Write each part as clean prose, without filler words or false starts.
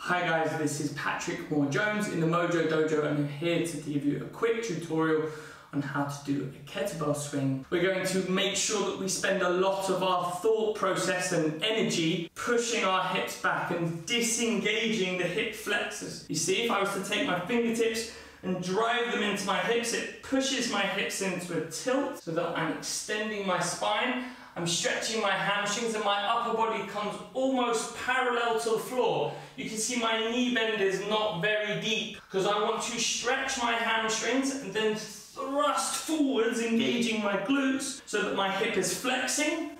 Hi guys, this is Patrick Moore-Jones in the MoJo Dojo, and I'm here to give you a quick tutorial on how to do a kettlebell swing. We're going to make sure that we spend a lot of our thought process and energy pushing our hips back and disengaging the hip flexors. You see, if I was to take my fingertips and drive them into my hips, it pushes my hips into a tilt so that I'm extending my spine. I'm stretching my hamstrings and my upper body comes almost parallel to the floor. You can see my knee bend is not very deep because I want to stretch my hamstrings and then thrust forwards, engaging my glutes so that my hip is flexing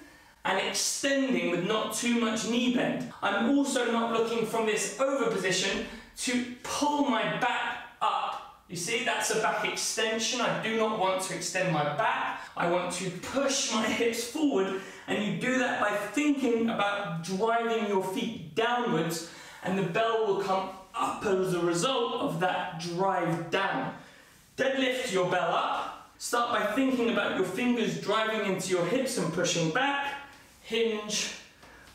and extending with not too much knee bend. I'm also not looking from this over position to pull my back up. You see, that's a back extension. I do not want to extend my back. I want to push my hips forward, and you do that by thinking about driving your feet downwards, and the bell will come up as a result of that drive down. Deadlift your bell up. Start by thinking about your fingers driving into your hips and pushing back. Hinge,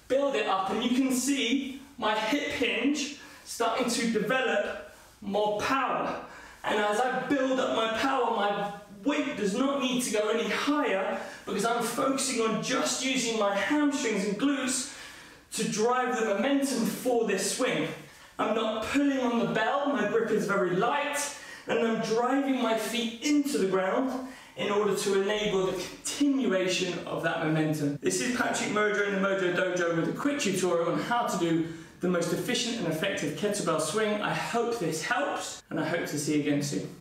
build it up, and you can see my hip hinge starting to develop more power. And as I build up my power, my weight does not need to go any higher because I'm focusing on just using my hamstrings and glutes to drive the momentum for this swing. I'm not pulling on the bell, my grip is very light, and I'm driving my feet into the ground in order to enable the continuation of that momentum. This is Patrick MoJo in the MoJo Dojo with a quick tutorial on how to do the most efficient and effective kettlebell swing. I hope this helps, and I hope to see you again soon.